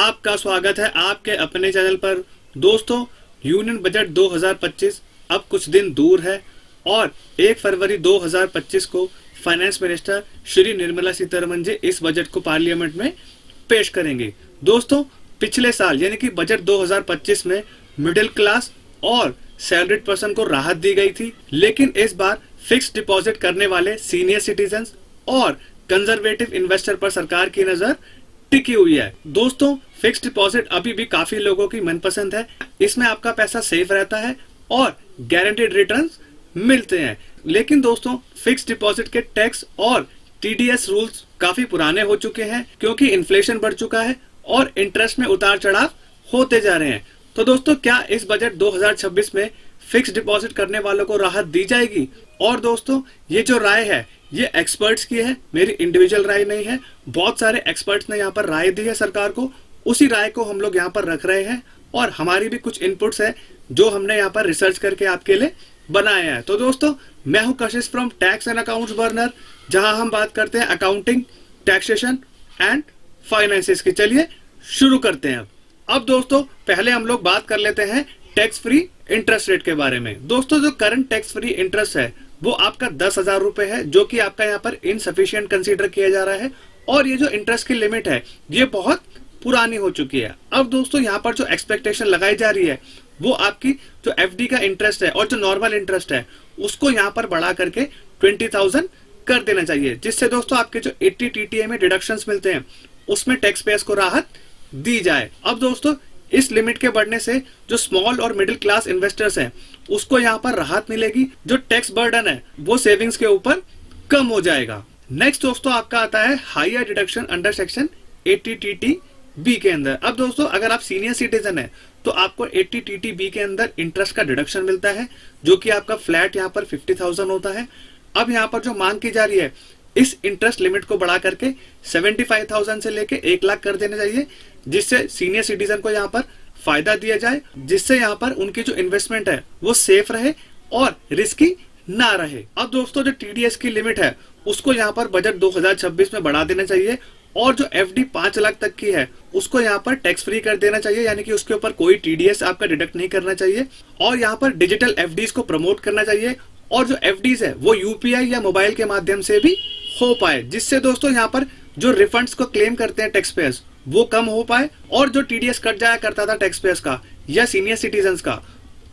आपका स्वागत है आपके अपने चैनल पर। दोस्तों, यूनियन बजट 2025 अब कुछ दिन दूर है और 1 फरवरी 2025 को फाइनेंस मिनिस्टर श्री निर्मला सीतारमण जी इस बजट को पार्लियामेंट में पेश करेंगे। दोस्तों, पिछले साल यानी कि बजट 2025 में मिडिल क्लास और सैलरीड पर्सन को राहत दी गई थी, लेकिन इस बार फिक्स डिपॉजिट करने वाले सीनियर सिटीजन और कंजर्वेटिव इन्वेस्टर पर सरकार की नजर टिकी हुई है। दोस्तों, फिक्स डिपॉजिट अभी भी काफी लोगों की मनपसंद है। इसमें आपका पैसा सेफ रहता है और गारंटीड रिटर्न्स मिलते हैं। लेकिन दोस्तों, फिक्स डिपॉजिट के टैक्स और टीडीएस रूल्स काफी पुराने हो चुके हैं क्योंकि इन्फ्लेशन बढ़ चुका है और इंटरेस्ट में उतार चढ़ाव होते जा रहे हैं। तो दोस्तों, क्या इस बजट 2026 में फिक्स डिपॉजिट करने वालों को राहत दी जाएगी? और दोस्तों, ये जो राय है ये एक्सपर्ट्स की है, मेरी इंडिविजुअल राय नहीं है। बहुत सारे एक्सपर्ट्स ने यहाँ पर राय दी है सरकार को, उसी राय को हम लोग यहाँ पर रख रहे हैं और हमारी भी कुछ इनपुट्स है जो हमने यहाँ पर रिसर्च करके आपके लिए बनाया है। तो दोस्तों, मैं हूँ कशिश from tax and accounts burner, जहां हम बात करते हैं अकाउंटिंग, टैक्सेशन एंड फाइनेंसेस की। चलिए शुरू करते हैं। अब दोस्तों, पहले हम लोग बात कर लेते हैं टैक्स फ्री इंटरेस्ट रेट के बारे में। दोस्तों, जो करंट टैक्स फ्री इंटरेस्ट है वो आपका 10,000 रुपए है, जो कि आपका यहाँ पर इनसफिशियंट कंसीडर किया जा रहा है। और ये जो इंटरेस्ट की लिमिट है ये बहुत पुरानी हो चुकी है। अब दोस्तों, यहाँ पर जो एक्सपेक्टेशन लगाई जा रही है वो आपकी जो एफडी का इंटरेस्ट है और जो नॉर्मल इंटरेस्ट है उसको यहाँ पर बढ़ा करके 20,000 कर देना चाहिए, जिससे दोस्तों आपके जो 80 टीटीए में डिडक्शंस मिलते हैं उसमें टैक्स पेयर्स को राहत दी जाए। अब दोस्तों, इस लिमिट के बढ़ने से जो स्मॉल और मिडिल क्लास इन्वेस्टर्स हैं उसको यहाँ पर राहत मिलेगी। जो टैक्स बर्डन है वो सेविंग्स के ऊपर कम हो जाएगा। नेक्स्ट दोस्तों, आपका आता है higher deduction under section 80 TT B के अंदर। अब दोस्तों, अगर आप सीनियर सिटीजन है तो आपको 80 टीटी बी के अंदर इंटरेस्ट का डिडक्शन मिलता है, जो कि आपका फ्लैट यहाँ पर 50,000 होता है। अब यहाँ पर जो मांग की जा रही है इस इंटरेस्ट लिमिट को बढ़ा करके 75,000 से लेके 1 लाख कर देना चाहिए, जिससे सीनियर सिटीजन को यहाँ पर फायदा दिया जाए, जिससे यहाँ पर उनकी जो इन्वेस्टमेंट है वो सेफ रहे और रिस्की ना रहे। अब दोस्तों, जो टीडीएस की लिमिट है उसको यहाँ पर बजट 2026 में बढ़ा देना चाहिए और जो एफडी 5 लाख तक की है उसको यहाँ पर टैक्स फ्री कर देना चाहिए, यानी कि उसके ऊपर कोई टीडीएस आपका डिडक्ट नहीं करना चाहिए। और यहाँ पर डिजिटल एफडीज को प्रमोट करना चाहिए और जो एफडीज है वो यूपीआई या मोबाइल के माध्यम से भी हो पाए, जिससे दोस्तों यहाँ पर जो रिफंड्स को क्लेम करते हैं टैक्स पेयर्स वो कम हो पाए और जो टीडीएस कट जाया करता था टैक्स पेयर्स का या सीनियर सिटीजन का,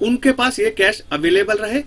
उनके पास ये कैश अवेलेबल रहे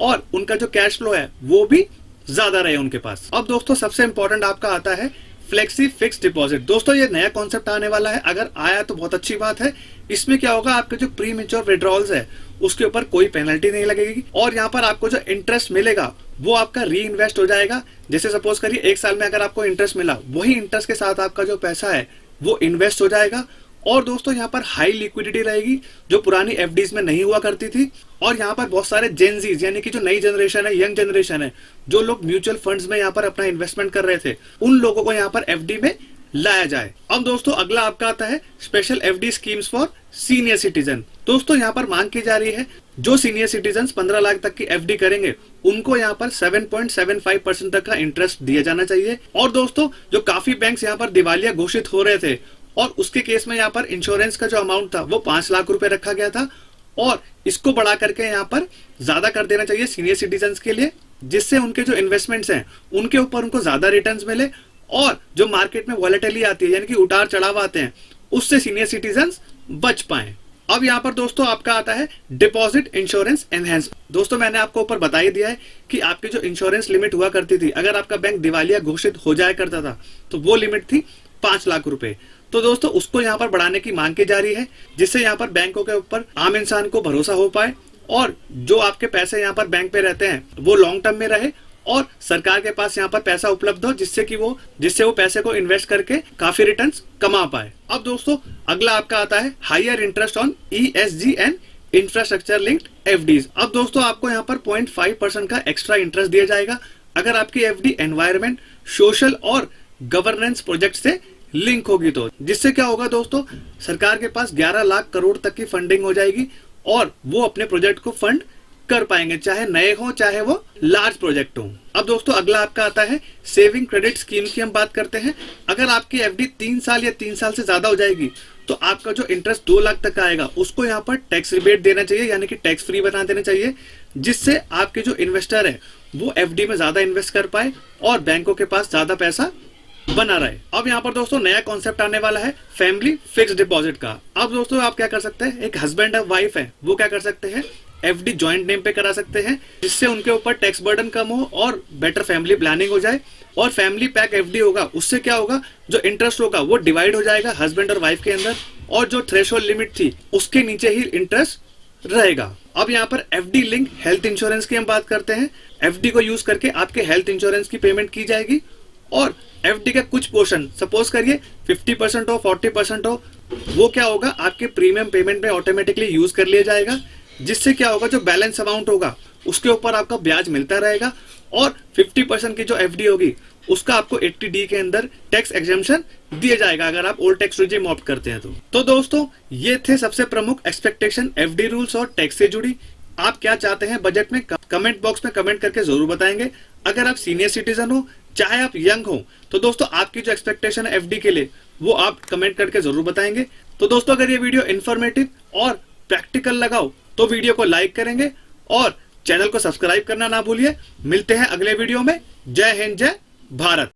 और उनका जो कैश फ्लो है वो भी ज्यादा रहे उनके पास। अब दोस्तों, सबसे इंपॉर्टेंट आपका आता है फ्लेक्सी फिक्स डिपॉजिट। दोस्तों, ये नया कॉन्सेप्ट आने वाला है, अगर आया तो बहुत अच्छी बात है। इसमें क्या होगा, आपके जो प्री मेच्योर विड्रॉल्स है उसके ऊपर कोई पेनल्टी नहीं लगेगी और यहाँ पर आपको जो इंटरेस्ट मिलेगा वो आपका री इन्वेस्ट हो जाएगा। जैसे सपोज करिए 1 साल में अगर आपको इंटरेस्ट मिला, वही इंटरेस्ट के साथ आपका जो पैसा है वो इन्वेस्ट हो जाएगा। और दोस्तों, यहाँ पर हाई लिक्विडिटी रहेगी जो पुरानी एफडीज में नहीं हुआ करती थी। और यहाँ पर बहुत सारे जेनजीज यानी कि जो नई जनरेशन है, यंग जनरेशन है, जो लोग म्यूचुअल फंड्स में यहाँ पर अपना इन्वेस्टमेंट कर रहे थे, उन लोगों को यहाँ पर एफडी में लाया जाए। अब दोस्तों, अगला आपका आता है special FD schemes for senior citizen. दोस्तों, यहाँ पर मांग की जा रही है जो सीनियर सिटीजन 15 लाख तक की एफडी करेंगे उनको यहाँ पर 7.75% तक का इंटरेस्ट दिया जाना चाहिए। और दोस्तों, जो काफी बैंक्स यहाँ पर दिवालिया घोषित हो रहे थे और उसके केस में यहाँ पर इंश्योरेंस का जो अमाउंट था वो 5 लाख रुपए रखा गया था और इसको बढ़ा करके यहाँ पर ज्यादा कर देना चाहिए सीनियर सिटीजन के लिए, जिससे उनके जो इन्वेस्टमेंट्स हैं उनके ऊपर उनको ज्यादा रिटर्न्स मिले और जो मार्केट में वॉलेटिलिटी आती है यानी कि उतार चढ़ाव आते हैं उससे सीनियर सिटीजन बच पाए। अब यहाँ पर दोस्तों आपका आता है डिपॉजिट इंश्योरेंस एनहेंस। दोस्तों, मैंने आपको ऊपर बता ही दिया है कि आपकी जो इंश्योरेंस लिमिट हुआ करती थी, अगर आपका बैंक दिवालिया घोषित हो जाया करता था तो वो लिमिट थी 5 लाख रुपए। तो दोस्तों, उसको यहाँ पर बढ़ाने की मांग की जा रही है, जिससे यहाँ पर बैंकों के ऊपर आम इंसान को भरोसा हो पाए और जो आपके पैसे यहाँ पर बैंक पे रहते हैं वो लॉन्ग टर्म में रहे और सरकार के पास यहाँ पर पैसा उपलब्ध हो, जिससे वो पैसे को इन्वेस्ट करके काफी रिटर्न्स कमा पाए। अब दोस्तों, अगला आपका आता है higher interest on ESG and infrastructure linked FDs. अब दोस्तों, आपको यहाँ पर 0.5% का एक्स्ट्रा इंटरेस्ट दिया जाएगा अगर आपकी एफडी एनवायरमेंट, सोशल और गवर्नेंस प्रोजेक्ट से लिंक होगी तो, जिससे क्या होगा दोस्तों, सरकार के पास 11 लाख करोड़ तक की फंडिंग हो जाएगी और वो अपने प्रोजेक्ट को फंड कर पाएंगे, चाहे नए हो चाहे वो लार्ज प्रोजेक्ट हो। अब दोस्तों अगला आपका आता है सेविंग क्रेडिट स्कीम की हम बात करते हैं। अगर आपकी एफडी 3 साल या 3 साल से ज्यादा हो जाएगी तो आपका जो इंटरेस्ट 2 लाख तक का आएगा उसको यहाँ पर टैक्स रिबेट देना चाहिए, यानी कि टैक्स फ्री बना देना चाहिए, जिससे आपके जो इन्वेस्टर है वो एफडी में ज्यादा इन्वेस्ट कर पाए और बैंकों के पास ज्यादा पैसा बना रहे। अब यहाँ पर दोस्तों नया कॉन्सेप्ट आने वाला है फैमिली फिक्स डिपॉजिट का। अब दोस्तों आप क्या कर सकते हैं, एक हस्बैंड और वाइफ है वो क्या कर सकते हैं, एफडी जॉइंट नेम पे करा सकते हैं, जिससे उनके ऊपर टैक्स बर्डन कम हो और बेटर फैमिली प्लानिंग हो जाए। और फैमिली पैक एफडी होगा, उससे क्या होगा, जो इंटरेस्ट होगा वो डिवाइड हो जाएगा हस्बैंड और वाइफ के अंदर, और जो थ्रेशोल्ड लिमिट थी उसके नीचे ही इंटरेस्ट रहेगा। अब यहाँ पर एफडी लिंक हेल्थ इंश्योरेंस की हम बात करते हैं। एफडी को यूज करके आपके हेल्थ इंश्योरेंस की पेमेंट की जाएगी और एफडी का कुछ पोर्शन, सपोज करिए 50% हो 40% हो, वो क्या होगा आपके प्रीमियम पेमेंट में ऑटोमेटिकली यूज कर लिया जाएगा, जिससे क्या होगा जो बैलेंस अमाउंट होगा उसके ऊपर आपका ब्याज मिलता रहेगा और 50% की जो एफडी होगी उसका आपको 80D के अंदर टैक्स एग्जेम्पशन दिया जाएगा अगर आप ओल्ड टैक्स रिजीम ऑप्ट करते हैं तो दोस्तों ये थे सबसे प्रमुख एक्सपेक्टेशन एफडी रूल्स और टैक्स से जुड़ी। आप क्या चाहते हैं बजट में, कमेंट बॉक्स में कमेंट करके जरूर बताएंगे। अगर आप सीनियर सिटीजन हो चाहे आप यंग हो तो दोस्तों आपकी जो एक्सपेक्टेशन है एफडी के लिए वो आप कमेंट करके जरूर बताएंगे। तो दोस्तों अगर ये वीडियो इन्फॉर्मेटिव और प्रैक्टिकल लगाओ तो वीडियो को लाइक करेंगे और चैनल को सब्सक्राइब करना ना भूलिए। मिलते हैं अगले वीडियो में। जय हिंद, जय भारत।